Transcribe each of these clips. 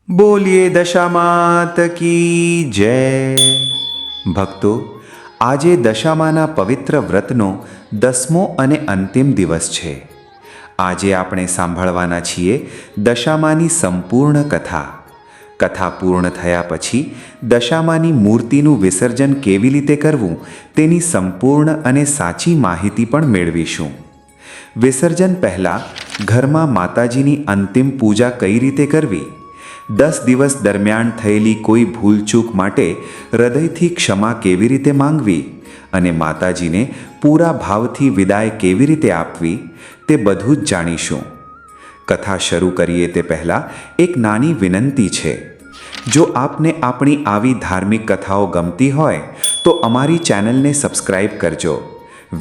બોલીએ દશામાત કી જય. ભક્તો, આજે દશામાના પવિત્ર વ્રતનો 10મો અને અંતિમ દિવસ છે. આજે આપણે સાંભળવાના છીએ દશામાની સંપૂર્ણ કથા. કથા પૂર્ણ થયા પછી દશામાની મૂર્તિનું વિસર્જન કેવી રીતે કરવું તેની સંપૂર્ણ અને સાચી માહિતી પણ મેળવીશું. વિસર્જન પહેલાં ઘરમાં માતાજીની અંતિમ પૂજા કઈ રીતે કરવી, 10 દિવસ દરમિયાન થયેલી કોઈ ભૂલચૂક માટે હૃદયથી ક્ષમા કેવી રીતે માંગવી અને માતાજીને પૂરા ભાવથી વિદાય કેવી રીતે આપવી, તે બધું જ જાણીશું. કથા શરૂ કરીએ તે પહેલાં એક નાની વિનંતી છે. જો આપને આપણી આવી ધાર્મિક કથાઓ ગમતી હોય તો અમારી ચેનલને સબસ્ક્રાઈબ કરજો,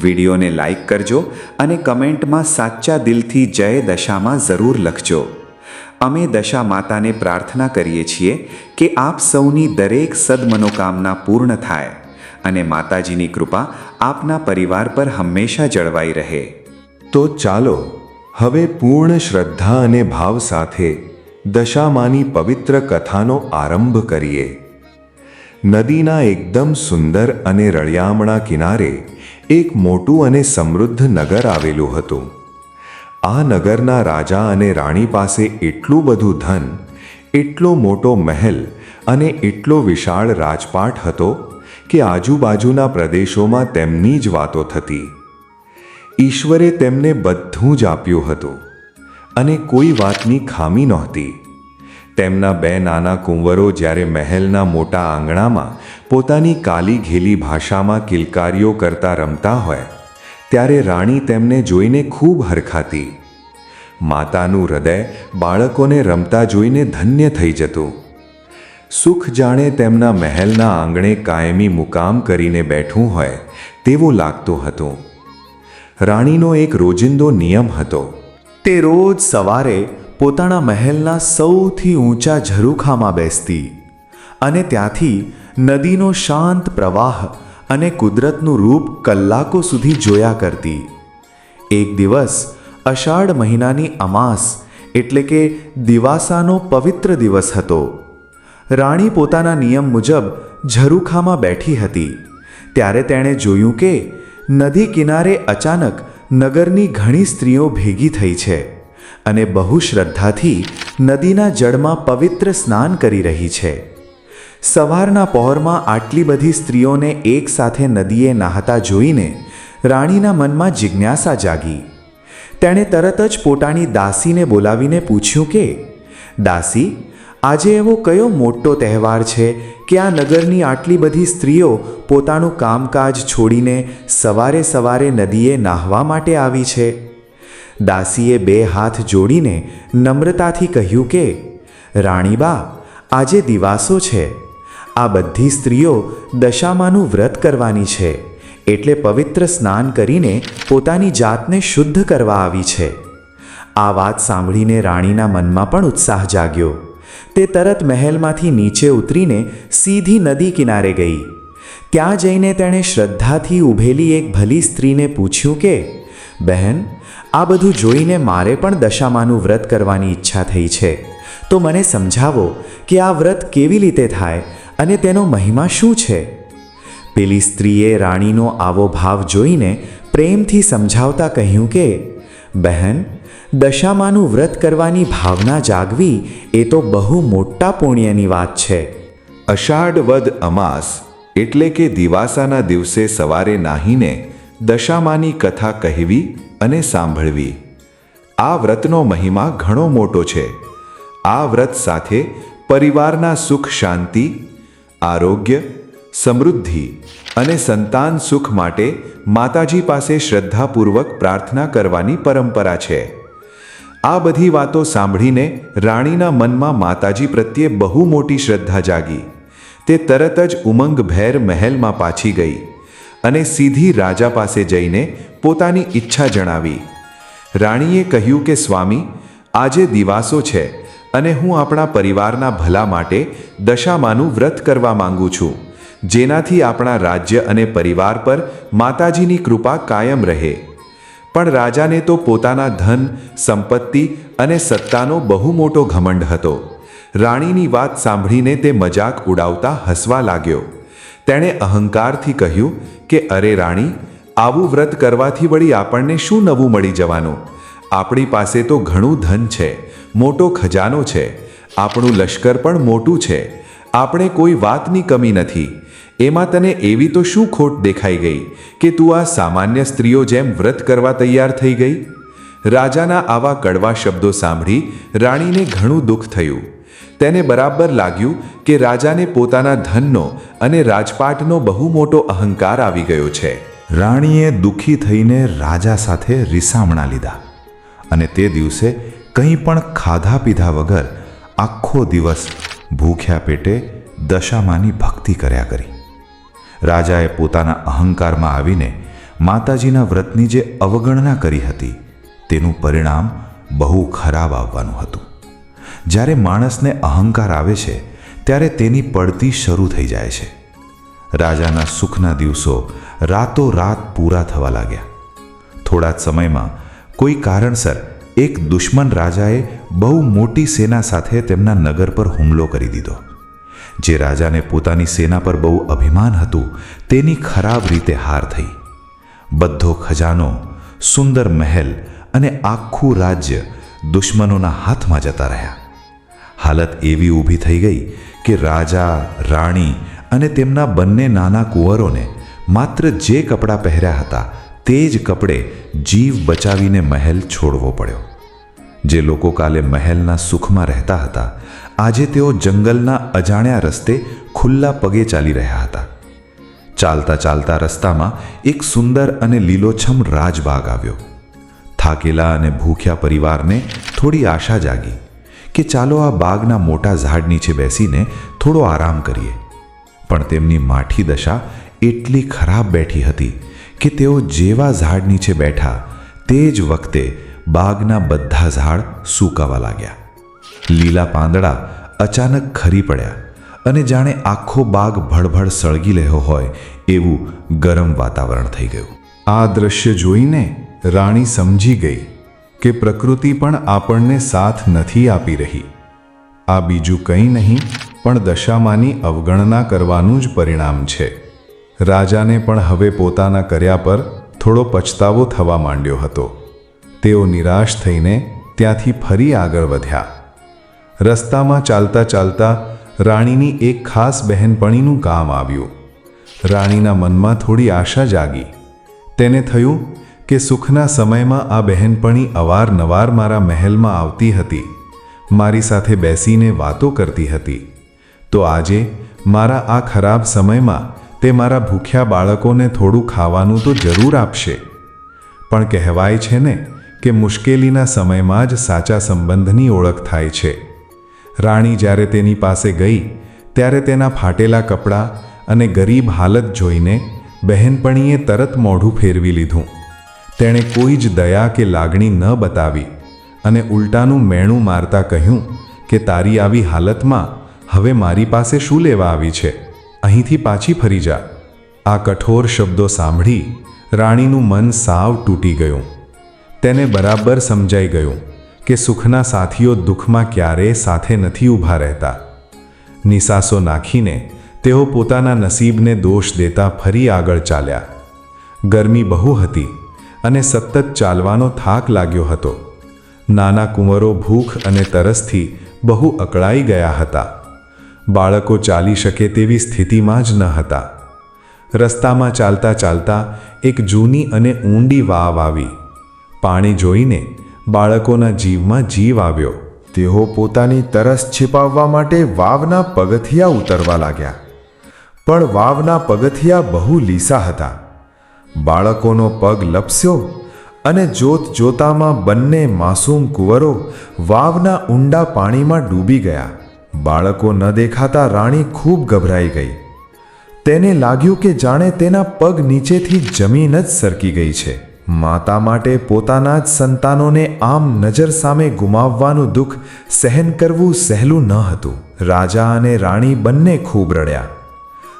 વિડીયોને લાઈક કરજો અને કમેન્ટમાં સાચા દિલથી જય દશામાં જરૂર લખજો. અમે દશા માતાને પ્રાર્થના કરીએ છીએ કે આપ સૌની દરેક સદમનોકામના પૂર્ણ થાય અને માતાજીની કૃપા આપના પરિવાર પર હંમેશા જળવાઈ રહે. તો ચાલો હવે પૂર્ણ શ્રદ્ધા અને ભાવ સાથે દશામાની પવિત્ર કથાનો આરંભ કરીએ. નદીના એકદમ સુંદર અને રળિયામણા કિનારે એક મોટું અને સમૃદ્ધ નગર આવેલું હતું. આ નગરના રાજા અને રાણી પાસે એટલું બધું ધન, એટલો મોટો મહેલ અને એટલો વિશાળ રાજપાટ હતો કે આજુબાજુના પ્રદેશોમાં તેમની જ વાતો થતી. ઈશ્વરે તેમને બધું જ આપ્યું હતું અને કોઈ વાતની ખામી નહોતી. તેમના 2 નાના કુંવરો જ્યારે મહેલના મોટા આંગણામાં પોતાની કાલી ઘેલી ભાષામાં કિલકારીઓ કરતા રમતા હોય ત્યારે રાણી તેમને જોઈને ખૂબ હરખાતી. માતાનું હૃદય બાળકોને રમતા જોઈને ધન્ય થઈ જતું. સુખ જાણે તેમના મહેલના આંગણે કાયમી મુકામ કરીને બેઠું હોય તેવું લાગતું હતું. રાણીનો એક રોજિંદો નિયમ હતો. તે રોજ સવારે પોતાના મહેલના સૌથી ઊંચા ઝરૂખામાં બેસતી અને ત્યાંથી નદીનો શાંત પ્રવાહ અને કુદરતનું રૂપ કલાકો સુધી જોયા કરતી. એક દિવસ અષાઢ મહિનાની અમાસ એટલે કે દિવાસાનો પવિત્ર દિવસ હતો. રાણી પોતાના નિયમ મુજબ ઝરૂખામાં બેઠી હતી ત્યારે તેણે જોયું કે નદી કિનારે અચાનક નગરની ઘણી સ્ત્રીઓ ભેગી થઈ છે અને બહુ શ્રદ્ધાથી નદીના જળમાં પવિત્ર સ્નાન કરી રહી છે. સવારના પહોરમાં આટલી બધી સ્ત્રીઓને એક સાથે નદીએ નહાતા જોઈને રાણીના મનમાં જિજ્ઞાસા જાગી. તેણે તરત જ પોતાની દાસીને બોલાવીને પૂછ્યું કે, દાસી, આજે એવો કયો મોટો તહેવાર છે કે આ નગરની આટલી બધી સ્ત્રીઓ પોતાનું કામકાજ છોડીને સવારે સવારે નદીએ નાહવા માટે આવી છે? દાસીએ 2 હાથ જોડીને નમ્રતાથી કહ્યું કે, રાણીબા, આજે દિવાસો છે. આ બધી સ્ત્રીઓ દશામાનું વ્રત કરવાની છે એટલે પવિત્ર સ્નાન કરીને પોતાની જાતને શુદ્ધ કરવા આવી છે. આ વાત સાંભળીને રાણીના મનમાં પણ ઉત્સાહ જાગ્યો. તે તરત મહેલમાંથી નીચે ઉતરીને સીધી નદી કિનારે ગઈ. ત્યાં જઈને તેણે શ્રદ્ધાથી ઊભેલી એક ભલી સ્ત્રીને પૂછ્યું કે, બહેન, આ બધું જોઈને મારે પણ દશામાનું વ્રત કરવાની ઈચ્છા થઈ છે, તો મને સમજાવો કે આ વ્રત કેવી રીતે થાય અને તેનો મહિમા શું છે? પેલી સ્ત્રીએ રાણીનો આવો ભાવ જોઈને પ્રેમથી સમજાવતા કહ્યું કે, બહેન, દશામાનું વ્રત કરવાની ભાવના જાગવી એ તો બહુ મોટા પુણ્યની વાત છે. અષાઢ વદ અમાસ એટલે કે દિવાસાના દિવસે સવારે નાહીને દશામાની કથા કહેવી અને સાંભળવી. આ વ્રતનો મહિમા ઘણો મોટો છે. આ વ્રત સાથે પરિવારના સુખ શાંતિ, આરોગ્ય, સમૃદ્ધિ અને સંતાન સુખ માટે માતાજી પાસે શ્રદ્ધાપૂર્વક પ્રાર્થના કરવાની પરંપરા છે. આ બધી વાતો સાંભળીને રાણીના મનમાં માતાજી પ્રત્યે બહુ મોટી શ્રદ્ધા જાગી. તે તરત જ ઉમંગભેર મહેલમાં પાછી ગઈ અને સીધી રાજા પાસે જઈને પોતાની ઈચ્છા જણાવી. રાણીએ કહ્યું કે, સ્વામી, આજે દિવાસો છે અને હું આપણા પરિવારના ભલા માટે દશામાનું વ્રત કરવા માંગુ છું, જેનાથી આપણા રાજ્ય અને પરિવાર પર માતાજીની કૃપા કાયમ રહે. પણ રાજાને તો પોતાના ધન, સંપત્તિ અને સત્તાનો બહુ મોટો ઘમંડ હતો. રાણીની વાત સાંભળીને તે મજાક ઉડાવતા હસવા લાગ્યો. તેણે અહંકારથી કહ્યું કે અરે રાણી, આવું વ્રત કરવાથી વળી આપણને શું નવું મળી જવાનું? આપણી પાસે તો ઘણું ધન છે, મોટો ખજાનો છે, આપણું લશ્કર પણ મોટું છે, આપણે કોઈ વાતની કમી નથી. એમાં તને એવી તો શું ખોટ દેખાઈ ગઈ કે તું આ સામાન્ય સ્ત્રીઓ જેમ વ્રત કરવા તૈયાર થઈ ગઈ? રાજાના આવા કડવા શબ્દો સાંભળી રાણીને ઘણું દુઃખ થયું. તેને બરાબર લાગ્યું કે રાજાને પોતાના ધનનો અને રાજપાટનો બહુ મોટો અહંકાર આવી ગયો છે. રાણીએ દુઃખી થઈને રાજા સાથે રિસામણા લીધા અને તે દિવસે કંઈ પણ ખાધા પીધા વગર આખો દિવસ ભૂખ્યા પેટે દશામાની ભક્તિ કર્યા કરી. રાજાએ પોતાના અહંકારમાં આવીને માતાજીના વ્રતની જે અવગણના કરી હતી તેનું પરિણામ બહુ ખરાબ આવવાનું હતું. જ્યારે માણસને અહંકાર આવે છે ત્યારે તેની પડતી શરૂ થઈ જાય છે. રાજાના સુખના દિવસો રાતોરાત પૂરા થવા લાગ્યા. થોડા જ સમયમાં કોઈ કારણસર એક દુશ્મન રાજાએ બહુ મોટી સેના સાથે તેમના નગર પર હુમલો કરી દીધો. જે રાજાને પોતાની સેના પર બહુ અભિમાન હતું તેની ખરાબ રીતે હાર થઈ. બધો ખજાનો, સુંદર મહેલ અને આખું રાજ્ય દુશ્મનોના હાથમાં જતા રહ્યા. હાલત એવી ઊભી થઈ ગઈ કે રાજા, રાણી અને તેમના બંને નાના કુંવરોને માત્ર જે કપડાં પહેર્યા હતા તે જ કપડે જીવ બચાવીને મહેલ છોડવો પડ્યો. જે લોકો કાલે મહેલના સુખમાં રહેતા હતા આજે તેઓ જંગલના અજાણ્યા રસ્તે ખુલ્લા પગે ચાલી રહ્યા હતા. ચાલતા ચાલતા રસ્તામાં એક સુંદર અને લીલોછમ રાજબાગ આવ્યો. થાકેલા અને ભૂખ્યા પરિવારને થોડી આશા જાગી કે ચાલો આ બાગના મોટા ઝાડ નીચે બેસીને થોડો આરામ કરીએ. પણ તેમની માઠી દશા એટલી ખરાબ બેઠી હતી કે તેઓ જેવા ઝાડ નીચે બેઠા તે જ વખતે બાગના બધા ઝાડ સૂકાવા લાગ્યા. લીલા પાંદડા અચાનક ખરી પડ્યા અને જાણે આખો બાગ ભડભડ સળગી રહ્યો હોય એવું ગરમ વાતાવરણ થઈ ગયું. આ દ્રશ્ય જોઈને રાણી સમજી ગઈ કે પ્રકૃતિ પણ આપણને સાથ નથી આપી રહી. આ બીજું કંઈ નહીં પણ દશામાની અવગણના કરવાનું જ પરિણામ છે. રાજાને પણ હવે પોતાના કર્યા પર થોડો પછતાવો થવા માંડ્યો હતો. તેઓ નિરાશ થઈને ત્યાંથી ફરી આગળ વધ્યા. રસ્તામાં ચાલતા ચાલતા રાણીની એક ખાસ બહેનપણીનું કામ આવ્યું. રાણીના મનમાં થોડી આશા જાગી. તેને થયું કે સુખના સમયમાં આ બહેનપણી અવારનવાર મારા મહેલમાં આવતી હતી, મારી સાથે બેસીને વાતો કરતી હતી. તો આજે મારા આ ખરાબ સમયમાં તે મારા ભૂખ્યા બાળકોને થોડું ખાવાનું તો જરૂર આપશે. પણ કહેવાય છે ને કે મુશ્કેલીના સમયમાં જ સાચા સંબંધની ઓળખ થાય છે. રાણી જ્યારે તેની પાસે ગઈ ત્યારે તેના ફાટેલા કપડાં અને ગરીબ હાલત જોઈને બહેનપણીએ તરત મોઢું ફેરવી લીધું. તેણે કોઈ જ દયા કે લાગણી ન બતાવી અને ઉલટાનું મેણું મારતા કહ્યું કે તારી આવી હાલતમાં હવે મારી પાસે શું લેવા આવી છે? અહીંથી પાછી ફરી જા. આ કઠોર શબ્દો સાંભળી રાણીનું મન સાવ તૂટી ગયું. તેને બરાબર સમજાઈ ગયું કે સુખના સાથીઓ દુઃખમાં ક્યારેય સાથે નથી ઊભા રહેતા. નિસાસો નાખીને તેઓ પોતાના નસીબને દોષ દેતા ફરી આગળ ચાલ્યા. ગરમી બહુ હતી અને સતત ચાલવાનો થાક લાગ્યો હતો. નાના કુંવરો ભૂખ અને તરસથી બહુ અકળાઈ ગયા હતા. બાળકો ચાલી શકે તેવી સ્થિતિમાં જ ન હતા. રસ્તામાં ચાલતા ચાલતા એક જૂની અને ઊંડી વાવ આવી. પાણી જોઈને બાળકોના જીવમાં જીવ આવ્યો. તેઓ પોતાની તરસ छिपाવવા માટે વાવના પગથિયા ઉતરવા લાગ્યા. પણ વાવના પગથિયા બહુ લીસા હતા. બાળકોનો પગ લપસ્યો અને જોત જોતામાં બંને માસૂમ કુંવરો વાવના ઊંડા પાણીમાં ડૂબી ગયા. બાળકો ન દેખાતા રાણી ખૂબ ગભરાઈ ગઈ. તેને લાગ્યું કે જાણે તેના પગ નીચેથી જમીન જ સરકી ગઈ છે. માતા માટે પોતાના જ સંતાનોને આમ નજર સામે ગુમાવવાનું દુઃખ સહન કરવું સહેલું ન હતું. રાજા અને રાણી બંને ખૂબ રડ્યા.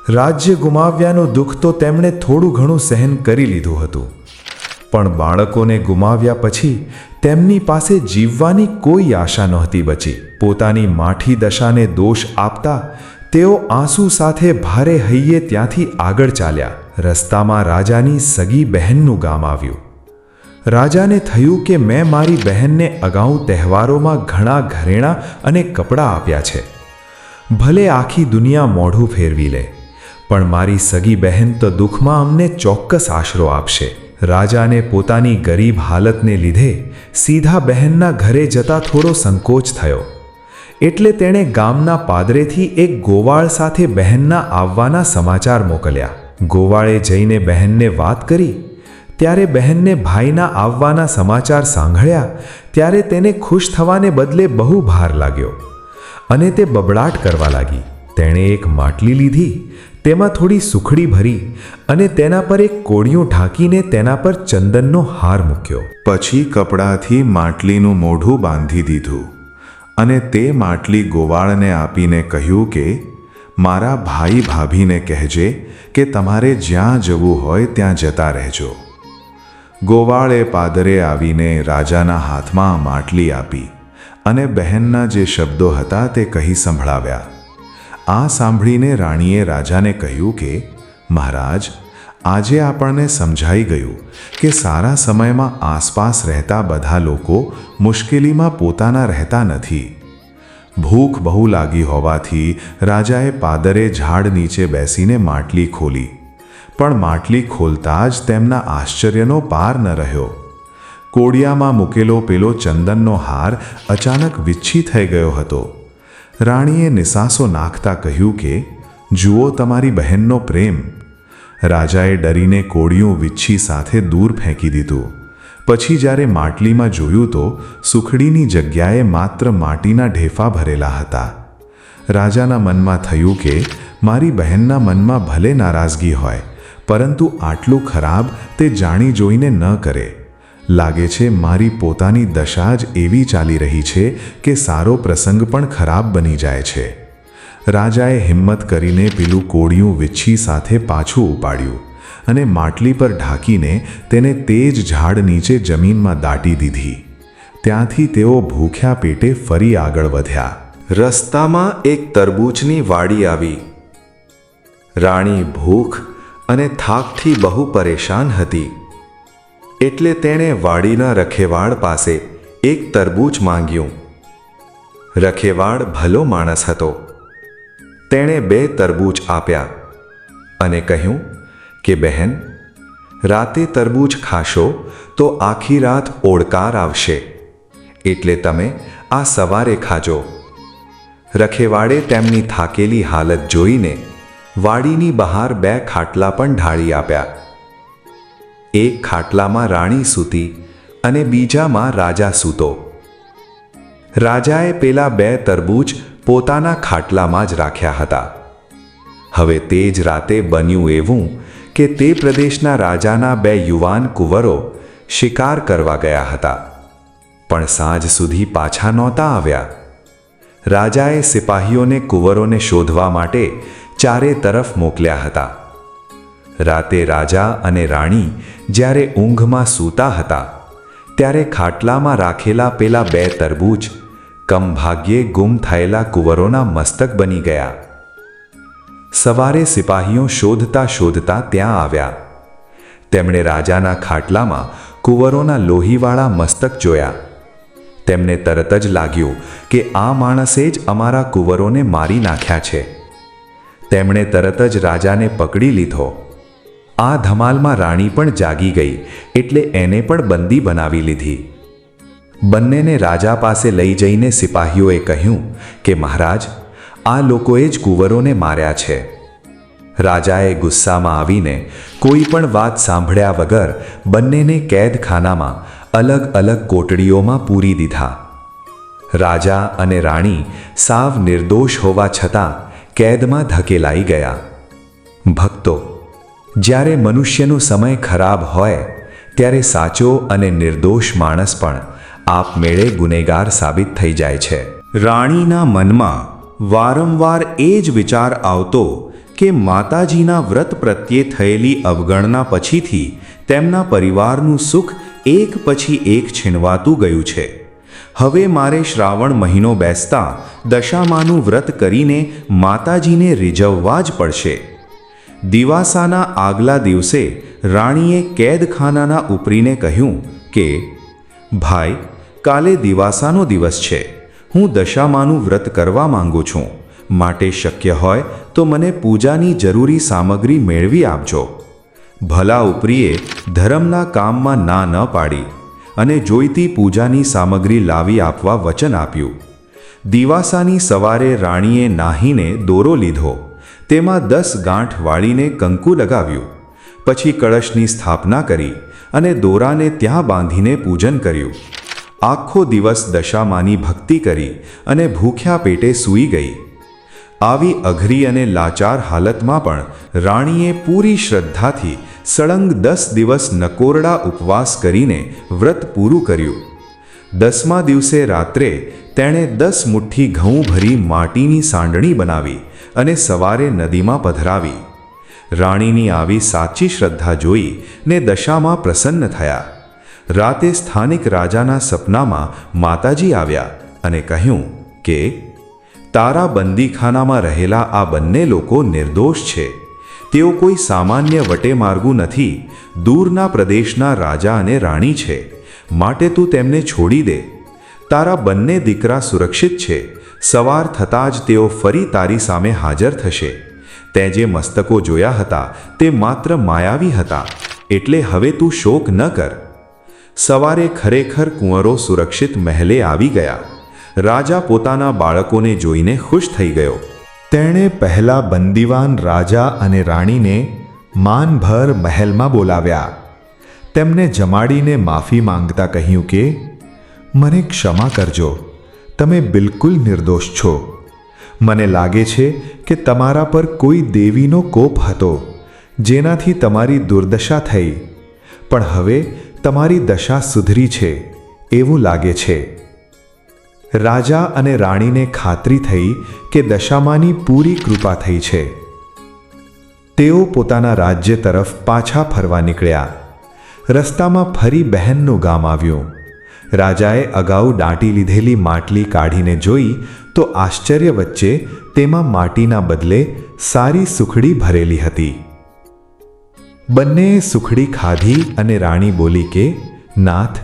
રાજ્ય ગુમાવ્યાનું દુઃખ તો તેમણે થોડું ઘણું સહન કરી લીધું હતું, પણ બાળકોને ગુમાવ્યા પછી તેમની પાસે જીવવાની કોઈ આશા નહોતી બચી. પોતાની માઠી દશાને દોષ આપતા તેઓ આંસુ સાથે ભારે હૈયે ત્યાંથી આગળ ચાલ્યા. રસ્તામાં રાજાની સગી બહેનનું ગામ આવ્યું. રાજાને થયું કે મેં મારી બહેનને અગાઉ તહેવારોમાં ઘણા ઘરેણાં અને કપડાં આપ્યા છે. ભલે આખી દુનિયા મોઢું ફેરવી લે, પણ મારી સગી બહેન તો દુઃખમાં અમને ચોક્કસ આશરો આપશે. રાજાને પોતાની ગરીબ હાલતને લીધે સીધા બહેનના ઘરે જતા થોડો સંકોચ થયો. એટલે તેણે ગામના પાદરેથી એક ગોવાળ સાથે બહેનના આવવાના સમાચાર મોકલ્યા. ગોવાળે જઈને બહેનને વાત કરી ત્યારે બહેનને ભાઈના આવવાના સમાચાર સાંભળ્યા ત્યારે તેને ખુશ થવાને બદલે બહુ ભાર લાગ્યો અને તે બબડાટ કરવા લાગી. તેણે એક માટલી લીધી, તેમાં થોડી સુખડી ભરી અને તેના પર એક કોળિયું ઢાંકીને તેના પર ચંદનનો હાર મૂક્યો. પછી કપડાથી માટલીનું મોઢું બાંધી દીધું અને તે માટલી ગોવાળને આપીને કહ્યું કે મારા ભાઈ ભાભીને કહેજે કે તમારે જ્યાં જવું હોય ત્યાં જતા રહેજો. ગોવાળે પાદરે આવીને રાજાના હાથમાં માટલી આપી અને બહેનના જે શબ્દો હતા તે કહી સંભળાવ્યા. આ સાંભળીને રાણીએ રાજાને કહ્યું કે મહારાજ, આજે આપણને સમજાઈ ગયું કે સારા સમયમાં આસપાસ રહેતા બધા લોકો મુશ્કેલીમાં પોતાના રહેતા નથી. ભૂખ બહુ લાગી હોવાથી રાજાએ પાદરે ઝાડ નીચે બેસીને માટલી ખોલી, પણ માટલી ખોલતા જ તેમના આશ્ચર્યનો પાર ન રહ્યો. કોડિયામાં મૂકેલો પેલો ચંદનનો હાર અચાનક વિચ્છી થઈ ગયો હતો. રાણીએ નિસાસો નાખતા કહ્યું કે જુઓ તમારી બહેનનો પ્રેમ. રાજાએ ડરીને કોડિયું વિચ્છી સાથે દૂર ફેંકી દીધું. પછી જ્યારે માટલીમાં જોયું તો સુખડીની જગ્યાએ માત્ર માટીના ઢેફા ભરેલા હતા. રાજાના મનમાં થયું કે મારી બહેનના મનમાં ભલે નારાજગી હોય, પરંતુ આટલું ખરાબ તે જાણી જોઈને ન કરે. લાગે છે મારી પોતાની દશા જ એવી ચાલી રહી છે કે સારો પ્રસંગ પણ ખરાબ બની જાય છે. રાજાએ હિંમત કરીને પેલું કોડિયું વિચ્છી સાથે પાછું ઉપાડ્યું અને માટલી પર ઢાંકીને તેને તે જ ઝાડ નીચે જમીનમાં દાટી દીધી. ત્યાંથી તેઓ ભૂખ્યા પેટે ફરી આગળ વધ્યા. રસ્તામાં એક તરબૂચની વાડી આવી. રાણી ભૂખ અને થાકથી બહુ પરેશાન હતી. એટલે તેણે વાડીના રખેવાળ પાસે એક તરબૂચ માંગ્યું. રખેવાળ ભલો માણસ હતો. તેણે 2 તરબૂચ આપ્યા અને કહ્યું કે બહેન, રાતે તરબૂચ ખાશો તો આખી રાત ઓડકાર આવશે, એટલે તમે આ સવારે ખાજો. રખેવાળે તેમની થાકેલી હાલત જોઈને વાડીની બહાર 2 ખાટલા પણ ઢાળી આપ્યા. એક ખાટલામાં રાણી સૂતી અને બીજામાં રાજા સૂતો. રાજાએ પેલા 2 તરબૂચ પોતાના ખાટલામાં જ રાખ્યા હતા. હવે તે જ રાતે બન્યું એવું કે તે પ્રદેશના રાજાના 2 યુવાન કુંવરો શિકાર કરવા ગયા હતા, પણ સાંજ સુધી પાછા નહોતા આવ્યા. રાજાએ સિપાહીઓને કુંવરોને શોધવા માટે ચારે તરફ મોકલ્યા હતા. રાતે રાજા અને રાણી જ્યારે ઊંઘમાં સૂતા હતા ત્યારે ખાટલામાં રાખેલા પેલા 2 તરબૂચ કમભાગ્યે ગુમ થયેલા કુંવરોના મસ્તક બની ગયા. સવારે સિપાહીઓ શોધતા શોધતા ત્યાં આવ્યા. તેમણે રાજાના ખાટલામાં કુંવરોના લોહીવાળા મસ્તક જોયા. તેમને તરત જ લાગ્યું કે આ માણસે જ અમારા કુંવરોને મારી નાખ્યા છે. તેમણે તરત જ રાજાને પકડી લીધો. આ ધમાલમાં રાણી પણ જાગી ગઈ એટલે એને પણ બંદી બનાવી લીધી. બંનેને રાજા પાસે લઈ જઈને સિપાહીઓએ કહ્યું કે મહારાજ, આ લોકોએ જ કુંવરોને માર્યા છે. રાજાએ ગુસ્સામાં આવીને કોઈ પણ વાત સાંભળ્યા વગર બંનેને કેદખાનામાં અલગ અલગ કોટડીઓમાં પૂરી દીધા. રાજા અને રાણી સાવ નિર્દોષ હોવા છતાં કેદમાં ધકેલાઈ ગયા. ભક્તો, જ્યારે મનુષ્યનો સમય ખરાબ હોય ત્યારે સાચો અને નિર્દોષ માણસ પણ આપમેળે ગુનેગાર સાબિત થઈ જાય છે. રાણીના મનમાં વારંવાર એ જ વિચાર આવતો કે માતાજીના વ્રત પ્રત્યે થયેલી અવગણના પછીથી તેમના પરિવારનું સુખ એક પછી એક છીનવાતું ગયું છે. હવે મારે શ્રાવણ મહિનો બેસતા દશામાનું વ્રત કરીને માતાજીને રીઝવવા જ પડશે. દિવાસાના આગલા દિવસે રાણીએ કેદખાનાના ઉપરીને કહ્યું કે ભાઈ, કાલે દિવાસાનો દિવસ છે. હું દશામાનું વ્રત કરવા માંગુ છું, માટે શક્ય હોય તો મને પૂજાની જરૂરી સામગ્રી મેળવી આપજો. ભલા ઉપરીએ ધર્મના કામમાં ના ન પાડી અને જોઈતી પૂજાની સામગ્રી લાવી આપવા વચન આપ્યું. દિવાસાની સવારે રાણીએ નાહીને દોરો લીધો, તેમાં 10 ગાંઠ વાળીને કંકુ લગાવ્યું. પછી કળશની સ્થાપના કરી અને દોરાને ત્યાં બાંધીને પૂજન કર્યું. આખો દિવસ દશામાની ભક્તિ કરી અને ભૂખ્યા પેટે સૂઈ ગઈ. આવી અઘરી અને લાચાર હાલતમાં પણ રાણીએ પૂરી શ્રદ્ધાથી સળંગ 10 દિવસ નકોરડા ઉપવાસ કરીને વ્રત પૂરું કર્યું. 10મા દિવસે રાત્રે તેણે 10 મુઠ્ઠી ઘઉં ભરી માટીની સાંડણી બનાવી અને સવારે નદીમાં પધરાવી. રાણીની આવી સાચી શ્રદ્ધા જોઈ ને દશામાં પ્રસન્ન થયા. રાતે સ્થાનિક રાજાના સપનામાં માતાજી આવ્યા અને કહ્યું કે તારા બંદીખાનામાં રહેલા આ બંને લોકો નિર્દોષ છે. તેઓ કોઈ સામાન્ય વટેમાર્ગુ નથી, દૂરના પ્રદેશના રાજા અને રાણી છે. માટે તું તેમને છોડી દે. તારા બંને દીકરા સુરક્ષિત છે. સવાર થતાં જ તેઓ ફરી તારી સામે હાજર થશે. તે જે મસ્તકો જોયા હતા તે માત્ર માયાવી હતા, એટલે હવે તું શોક ન કર. સવારે ખરેખર કુંવરો સુરક્ષિત મહેલે આવી ગયા. રાજા પોતાના બાળકોને જોઈને ખુશ થઈ ગયો. તેણે પહેલા બંદીવાન રાજા અને રાણીને માનભર મહેલમાં બોલાવ્યા. તેમને જમાડીને માફી માંગતા કહ્યું કે મને ક્ષમા કરજો, તમે બિલકુલ નિર્દોષ છો. મને લાગે છે કે તમારા પર કોઈ દેવીનો કોપ હતો, જેનાથી તમારી દુર્દશા થઈ, પણ હવે તમારી દશા સુધરી છે એવું લાગે છે. રાજા અને રાણીને ખાતરી થઈ કે દશામાની પૂરી કૃપા થઈ છે. તેઓ પોતાના રાજ્ય તરફ પાછા ફરવા નીકળ્યા. રસ્તામાં ફરી બહેનનું ગામ આવ્યું. રાજાએ અગાઉ દાટી લીધેલી માટલી કાઢીને જોઈ તો આશ્ચર્ય વચ્ચે તેમાં માટીના બદલે સારી સુખડી ભરેલી હતી. બંનેએ સુખડી ખાધી અને રાણી બોલી કે નાથ,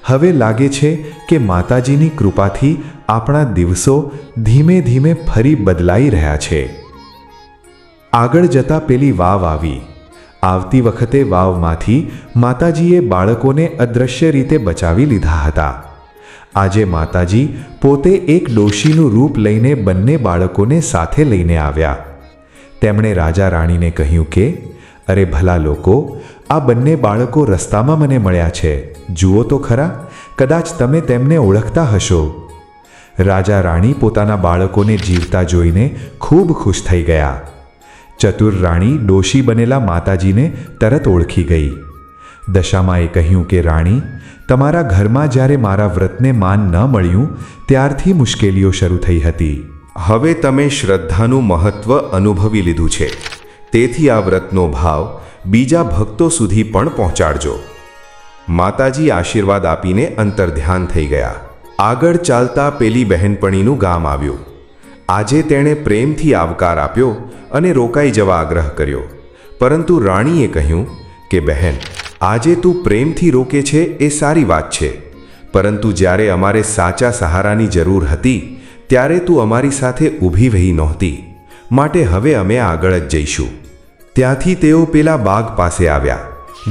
હવે લાગે છે કે માતાજીની કૃપાથી આપણા દિવસો ધીમે ધીમે ફરી બદલાઈ રહ્યા છે. આગળ જતા પેલી વાવ આવી. આવતી વખતે વાવમાંથી માતાજીએ બાળકોને અદૃશ્ય રીતે બચાવી લીધા હતા. આજે માતાજી પોતે એક ડોશીનું રૂપ લઈને બંને બાળકોને સાથે લઈને આવ્યા. તેમણે રાજા રાણીને કહ્યું કે અરે ભલા લોકો, આ બંને બાળકો રસ્તામાં મને મળ્યા છે, જુઓ તો ખરા, કદાચ તમે તેમને ઓળખતા હશો. રાજા રાણી પોતાના બાળકોને જીવતા જોઈને ખૂબ ખુશ થઈ ગયા. ચતુર રાણી ડોશી બનેલા માતાજીને તરત ઓળખી ગઈ. દશામાએ કહ્યું કે રાણી, તમારા ઘરમાં જ્યારે મારા વ્રતને માન ન મળ્યું ત્યારથી મુશ્કેલીઓ શરૂ થઈ હતી. હવે તમે શ્રદ્ધાનું મહત્વ અનુભવી લીધું છે, તેથી આ વ્રતનો ભાવ બીજા ભક્તો સુધી પણ પહોંચાડજો. માતાજી આશીર્વાદ આપીને અંતર્ધ્યાન થઈ ગયા. આગળ ચાલતા પેલી બહેનપણીનું ગામ આવ્યું. આજે તેણે પ્રેમથી આવકાર આપ્યો અને રોકાઈ જવા આગ્રહ કર્યો. પરંતુ રાણીએ કહ્યું કે બહેન, આજે તું પ્રેમથી રોકે છે એ સારી વાત છે, પરંતુ જ્યારે અમારે સાચા સહારાની જરૂર હતી ત્યારે તું અમારી સાથે ઊભી રહી નહોતી, માટે હવે અમે આગળ જ જઈશું. ત્યાંથી તેઓ પેલા બાગ પાસે આવ્યા,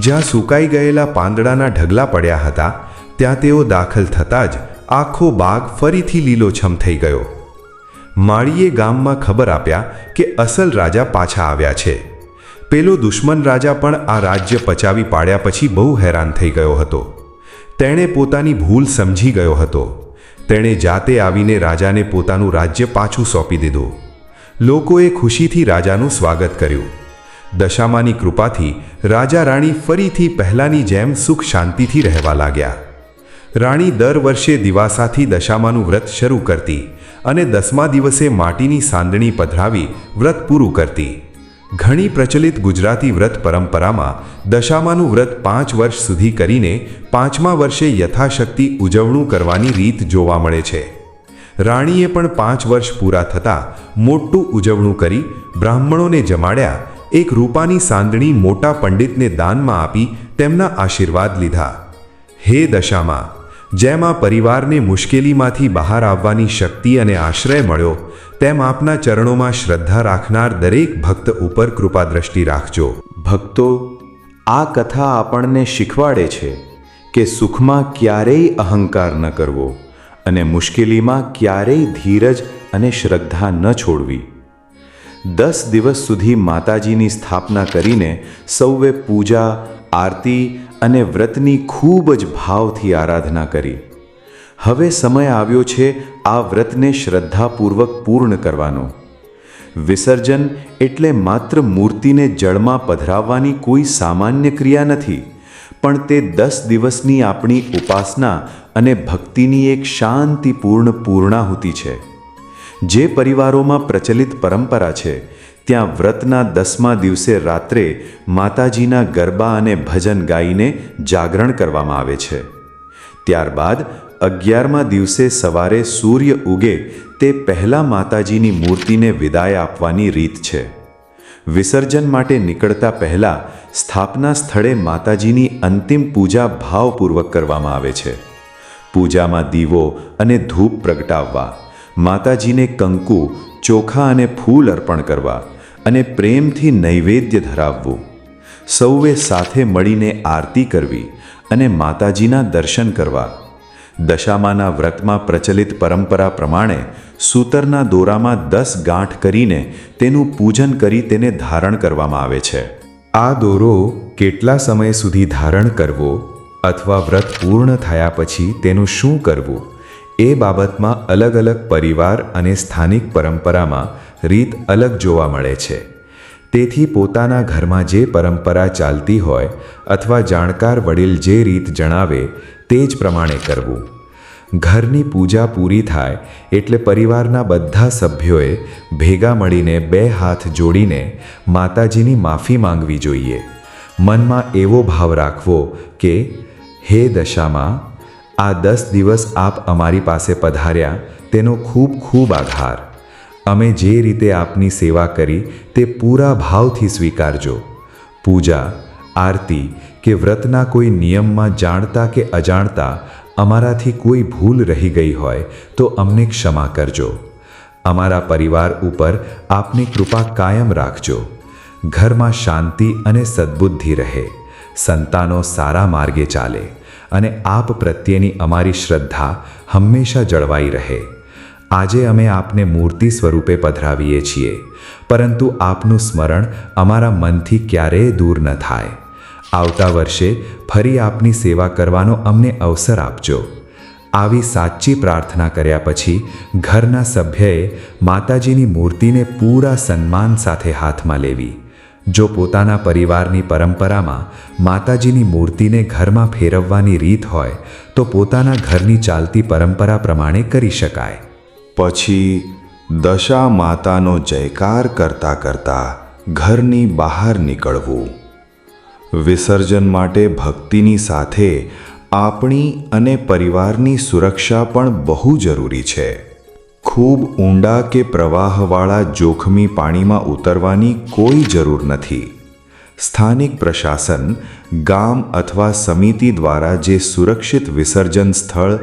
જ્યાં સુકાઈ ગયેલા પાંદડાના ઢગલા પડ્યા હતા. ત્યાં તેઓ દાખલ થતાં જ આખો બાગ ફરીથી લીલોછમ થઈ ગયો. માળીએ ગામમાં ખબર આપ્યા કે અસલ રાજા પાછા આવ્યા છે. પેલો દુશ્મન રાજા પણ આ રાજ્ય પચાવી પાડ્યા પછી બહુ હેરાન થઈ ગયો હતો. તેણે પોતાની ભૂલ સમજી ગયો હતો. તેણે જાતે આવીને રાજાને પોતાનું રાજ્ય પાછું સોંપી દીધું. લોકોએ ખુશીથી રાજાનું સ્વાગત કર્યું. દશામાની કૃપાથી રાજા રાણી ફરીથી પહેલાની જેમ સુખ શાંતિથી રહેવા લાગ્યા. રાણી દર વર્ષે દિવાસાથી દશામાનું વ્રત શરૂ કરતી અને 10મા દિવસે માટીની સાંદણી પધરાવી વ્રત પૂરું કરતી. ઘણી પ્રચલિત ગુજરાતી વ્રત પરંપરામાં દશામાનું વ્રત 5 વર્ષ સુધી કરીને 5મા વર્ષે યથાશક્તિ ઉજવણું કરવાની રીત જોવા મળે છે. રાણીએ પણ 5 વર્ષ પૂરા થતાં મોટું ઉજવણું કરી બ્રાહ્મણોને જમાડ્યા, એક રૂપાની સાંદણી મોટા પંડિતને દાનમાં આપી તેમના આશીર્વાદ લીધા. હે દશામા, જેમ આ પરિવારને મુશ્કેલીમાંથી બહાર આવવાની શક્તિ અને આશ્રય મળ્યો, તેમ આપના ચરણોમાં શ્રદ્ધા રાખનાર દરેક ભક્ત ઉપર કૃપા દ્રષ્ટિ રાખજો. ભક્તો, આ કથા આપણને શીખવાડે છે કે સુખમાં ક્યારેય અહંકાર ન કરવો અને મુશ્કેલીમાં ક્યારેય ધીરજ અને શ્રદ્ધા ન છોડવી. 10 દિવસ સુધી માતાજીની સ્થાપના કરીને સૌએ પૂજા, આરતી અને વ્રતની ખૂબ જ ભાવથી આરાધના કરી. હવે સમય આવ્યો છે આ વ્રતને શ્રદ્ધાપૂર્વક પૂર્ણ કરવાનો. વિસર્જન એટલે માત્ર મૂર્તિને જળમાં પધરાવવાની કોઈ સામાન્ય ક્રિયા નથી, પણ તે 10 દિવસની આપણી ઉપાસના અને ભક્તિની એક શાંતિપૂર્ણ પૂર્ણાહુતિ છે. જે પરિવારોમાં પ્રચલિત પરંપરા છે, ત્યાં વ્રતના 10મા દિવસે રાત્રે માતાજીના ગરબા અને ભજન ગાઈને જાગરણ કરવામાં આવે છે. ત્યારબાદ 11મા દિવસે સવારે સૂર્ય ઉગે તે પહેલાં માતાજીની મૂર્તિને વિદાય આપવાની રીત છે. વિસર્જન માટે નીકળતા પહેલાં સ્થાપના સ્થળે માતાજીની અંતિમ પૂજા ભાવપૂર્વક કરવામાં આવે છે. પૂજામાં દીવો અને ધૂપ પ્રગટાવવા, માતાજીને કંકુ, ચોખા અને ફૂલ અર્પણ કરવા અને પ્રેમથી નૈવેદ્ય ધરાવવું. સૌએ સાથે મળીને આરતી કરવી અને માતાજીના દર્શન કરવા. દશામાના વ્રતમાં પ્રચલિત પરંપરા પ્રમાણે સૂતરના દોરામાં 10 ગાંઠ કરીને તેનું પૂજન કરી તેને ધારણ કરવામાં આવે છે. આ દોરો કેટલા સમય સુધી ધારણ કરવો અથવા વ્રત પૂર્ણ થયા પછી તેનું શું કરવું, એ બાબતમાં અલગ અલગ પરિવાર અને સ્થાનિક પરંપરામાં રીત અલગ જોવા મળે છે. તેથી પોતાના ઘરમાં જે પરંપરા ચાલતી હોય અથવા જાણકાર વડીલ જે રીત જણાવે તે જ પ્રમાણે કરવું. ઘરની પૂજા પૂરી થાય એટલે પરિવારના બધા સભ્યોએ ભેગા મળીને 2 હાથ જોડીને માતાજીની માફી માંગવી જોઈએ. મનમાં એવો ભાવ રાખવો કે હે દશામા, આ 10 દિવસ આપ અમારી પાસે પધાર્યા તેનો ખૂબ ખૂબ આભાર. અમે જે રીતે આપની સેવા કરી તે પૂરા ભાવથી સ્વીકારજો. પૂજા, આરતી કે વ્રતના કોઈ નિયમમાં જાણતા કે અજાણતા અમારાથી કોઈ ભૂલ રહી ગઈ હોય તો અમને ક્ષમા કરજો. અમારા પરિવાર ઉપર આપની કૃપા કાયમ રાખજો. ઘરમાં શાંતિ અને સદ્બુદ્ધિ રહે, સંતાનો સારા માર્ગે ચાલે અને આપ પ્રત્યેની અમારી શ્રદ્ધા હંમેશા જળવાઈ રહે. આજે અમે આપને મૂર્તિ સ્વરૂપે પધરાવીએ છીએ, પરંતુ આપનું સ્મરણ અમારા મનથી ક્યારેય દૂર ન થાય. આવતા વર્ષે ફરી આપની સેવા કરવાનો અમને અવસર આપજો. આવી સાચી પ્રાર્થના કર્યા પછી ઘરના સભ્યએ માતાજીની મૂર્તિને પૂરા સન્માન સાથે હાથમાં લેવી. જો પોતાના પરિવારની પરંપરામાં માતાજીની મૂર્તિને ઘરમાં ફેરવવાની રીત હોય તો પોતાના ઘરની ચાલતી પરંપરા પ્રમાણે કરી શકાય. પછી દશા માતાનો જયકાર કરતા કરતા ઘરની બહાર નીકળવું. વિસર્જન માટે ભક્તિની સાથે આપણી અને પરિવારની સુરક્ષા પણ બહુ જરૂરી છે. ખૂબ ઊંડા કે પ્રવાહવાળા જોખમી પાણીમાં ઉતરવાની કોઈ જરૂર નથી. સ્થાનિક પ્રશાસન, ગામ અથવા સમિતિ દ્વારા જે સુરક્ષિત વિસર્જન સ્થળ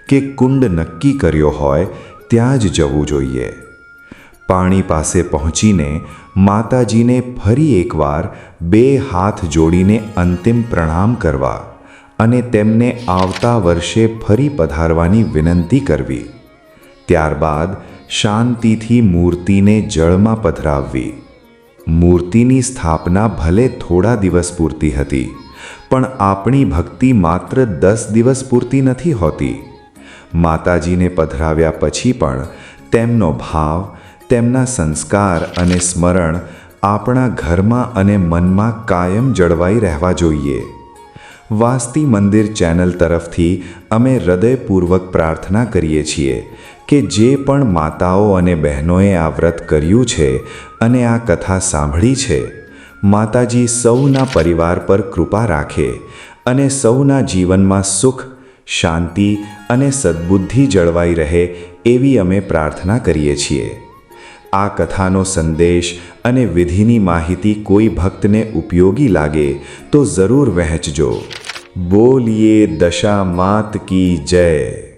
કે કુંડ નક્કી કર્યો હોય ત્યાં જ જવું જોઈએ. પાણી પાસે પહોંચીને માતાજીને ફરી એકવાર 2 હાથ જોડીને અંતિમ પ્રણામ કરવા અને તેમને આવતા વર્ષે ફરી પધારવાની વિનંતી કરવી. ત્યારબાદ શાંતિથી મૂર્તિને જળમાં પધરાવવી. મૂર્તિની સ્થાપના ભલે થોડા દિવસ પૂરતી હતી, પણ આપણી ભક્તિ માત્ર 10 દિવસ પૂરતી નથી હોતી. માતાજીને પધરાવ્યા પછી પણ તેમનો ભાવ, તેમના સંસ્કાર અને સ્મરણ આપણા ઘરમાં અને મનમાં કાયમ જળવાઈ રહેવા જોઈએ. વાસ્તી મંદિર ચેનલ તરફથી અમે હૃદયપૂર્વક પ્રાર્થના કરીએ છીએ કે જે પણ માતાઓ અને બહેનોએ આ વ્રત કર્યું છે અને આ કથા સાંભળી છે, માતાજી સૌના પરિવાર પર કૃપા રાખે અને સૌના જીવનમાં સુખ, શાંતિ અને સદ્બુદ્ધિ જળવાઈ રહે એવી અમે પ્રાર્થના કરીએ છીએ. આ કથાનો સંદેશ અને વિધિની માહિતી કોઈ ભક્તને ઉપયોગી લાગે તો જરૂર વહેંચજો. બોલીએ દશા માત કી જય.